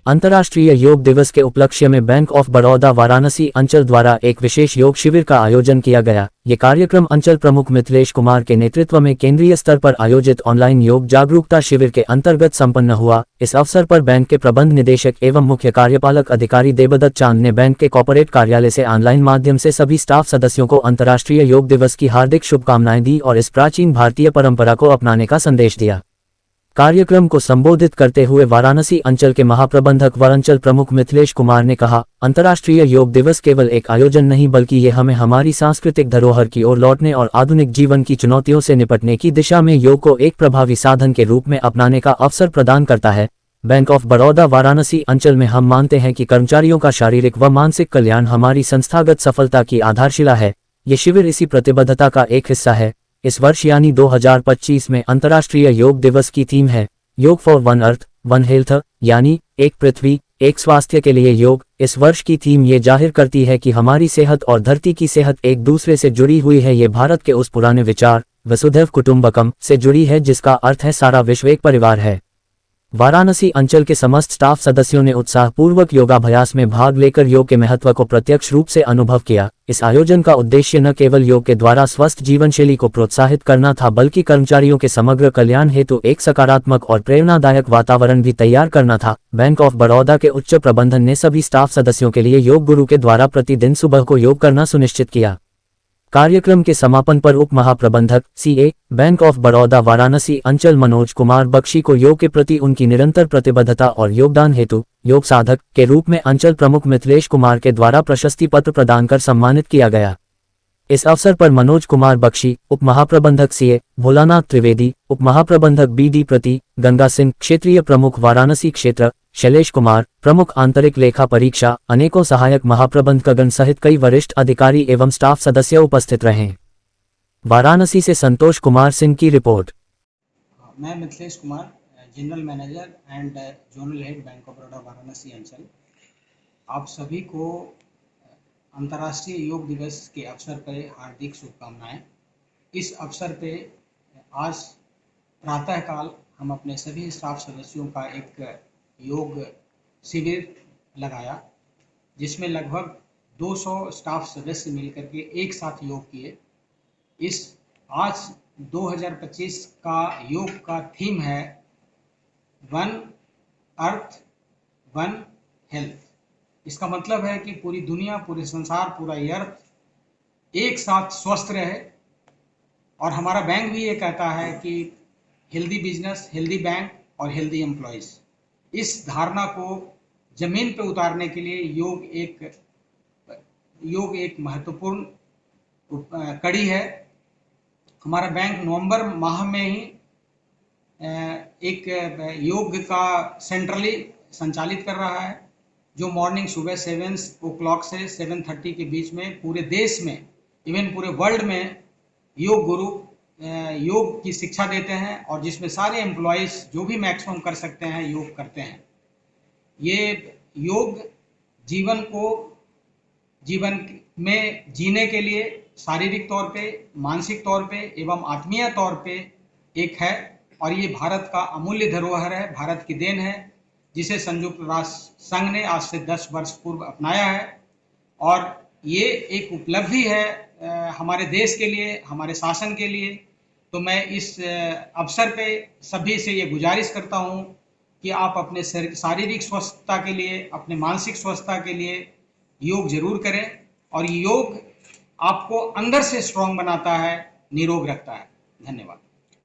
अंतर्राष्ट्रीय योग दिवस के उपलक्ष्य में बैंक ऑफ बड़ौदा वाराणसी अंचल द्वारा एक विशेष योग शिविर का आयोजन किया गया। ये कार्यक्रम अंचल प्रमुख मिथिलेश कुमार के नेतृत्व में केंद्रीय स्तर पर आयोजित ऑनलाइन योग जागरूकता शिविर के अंतर्गत संपन्न हुआ। इस अवसर पर बैंक के प्रबंध निदेशक एवं मुख्य कार्यपालक अधिकारी देवदत्त चांद ने बैंक के कॉर्पोरेट कार्यालय से ऑनलाइन माध्यम से सभी स्टाफ सदस्यों को अंतर्राष्ट्रीय योग दिवस की हार्दिक शुभकामनाएं दी और इस प्राचीन भारतीय परंपरा को अपनाने का संदेश दिया। कार्यक्रम को संबोधित करते हुए वाराणसी अंचल के महाप्रबंधक व अंचल प्रमुख मिथिलेश कुमार ने कहा, अंतर्राष्ट्रीय योग दिवस केवल एक आयोजन नहीं बल्कि ये हमें हमारी सांस्कृतिक धरोहर की ओर लौटने और आधुनिक जीवन की चुनौतियों से निपटने की दिशा में योग को एक प्रभावी साधन के रूप में अपनाने का अवसर प्रदान करता है। बैंक ऑफ बड़ौदा वाराणसी अंचल में हम मानते हैं कि कर्मचारियों का शारीरिक व मानसिक कल्याण हमारी संस्थागत सफलता की आधारशिला है। ये शिविर इसी प्रतिबद्धता का एक हिस्सा है। इस वर्ष यानी 2025 में अंतर्राष्ट्रीय योग दिवस की थीम है योग for one earth one health, यानी एक पृथ्वी एक स्वास्थ्य के लिए योग। इस वर्ष की थीम ये जाहिर करती है कि हमारी सेहत और धरती की सेहत एक दूसरे से जुड़ी हुई है। ये भारत के उस पुराने विचार वसुधैव कुटुंबकम से जुड़ी है जिसका अर्थ है सारा विश्व एक परिवार है। वाराणसी अंचल के समस्त स्टाफ सदस्यों ने उत्साहपूर्वक योगाभ्यास में भाग लेकर योग के महत्व को प्रत्यक्ष रूप से अनुभव किया। इस आयोजन का उद्देश्य न केवल योग के द्वारा स्वस्थ जीवनशैली को प्रोत्साहित करना था बल्कि कर्मचारियों के समग्र कल्याण हेतु एक सकारात्मक और प्रेरणादायक वातावरण भी तैयार करना था। बैंक ऑफ बड़ौदा के उच्च प्रबंधन ने सभी स्टाफ सदस्यों के लिए योग गुरु के द्वारा प्रतिदिन सुबह को योग करना सुनिश्चित किया। कार्यक्रम के समापन पर उप महाप्रबंधक CA bank of Baroda Varanasi अंचल मनोज कुमार बख्शी को योग के प्रति उनकी निरंतर प्रतिबद्धता और योगदान हेतु योग साधक के रूप में अंचल प्रमुख मिथिलेश कुमार के द्वारा प्रशस्ति पत्र प्रदान कर सम्मानित किया गया। इस अवसर पर मनोज कुमार बख्शी, उप महाप्रबंधक सीए भोलानाथ त्रिवेदी, उप महाप्रबंधक बीडी प्रति, गंगा सिंह क्षेत्रीय प्रमुख वाराणसी क्षेत्र, शैलेश कुमार प्रमुख आंतरिक लेखा परीक्षा, अनेकों सहायक महाप्रबंधकगण सहित कई वरिष्ठ अधिकारी एवं स्टाफ सदस्य उपस्थित रहे। वाराणसी से संतोष कुमार सिंह की रिपोर्ट। मैं Mithilesh Kumar, general manager and zonal head bank of Baroda Varanasi अंचल। आप सभी को अंतर्राष्ट्रीय योग दिवस के अवसर पर हार्दिक शुभकामनाएं। इस अवसर पे आज प्रातःकाल हम अपने सभी स्टाफ सदस्यों का एक योग शिविर लगाया जिसमें लगभग 200 स्टाफ सदस्य मिलकर के एक साथ योग किए। इस आज 2025 का योग का थीम है वन अर्थ वन हेल्थ। इसका मतलब है कि पूरी दुनिया, पूरे संसार, पूरा अर्थ एक साथ स्वस्थ रहे। और हमारा बैंक भी ये कहता है कि हेल्दी बिजनेस, हेल्दी बैंक और हेल्दी एम्प्लॉयज। इस धारणा को जमीन पे उतारने के लिए योग एक महत्वपूर्ण कड़ी है। हमारा बैंक नवंबर माह में ही एक योग का सेंट्रली संचालित कर रहा है जो मॉर्निंग सुबह 7 o'clock से 7:30 के बीच में पूरे देश में, इवन पूरे वर्ल्ड में योग गुरु योग की शिक्षा देते हैं और जिसमें सारे एम्प्लॉयज़ जो भी मैक्सिमम कर सकते हैं योग करते हैं। ये योग जीवन में जीने के लिए शारीरिक तौर पे, मानसिक तौर पे एवं आत्मीय तौर पे एक है और ये भारत का अमूल्य धरोहर है, भारत की देन है जिसे संयुक्त राष्ट्र संघ ने आज से 10 वर्ष पूर्व अपनाया है। और ये एक उपलब्धि है हमारे देश के लिए, हमारे शासन के लिए। तो मैं इस अवसर पे सभी से ये गुजारिश करता हूँ कि आप अपने शारीरिक स्वस्थता के लिए, अपने मानसिक स्वस्थता के लिए योग जरूर करें। और योग आपको अंदर से स्ट्रांग बनाता है, निरोग रखता है। धन्यवाद।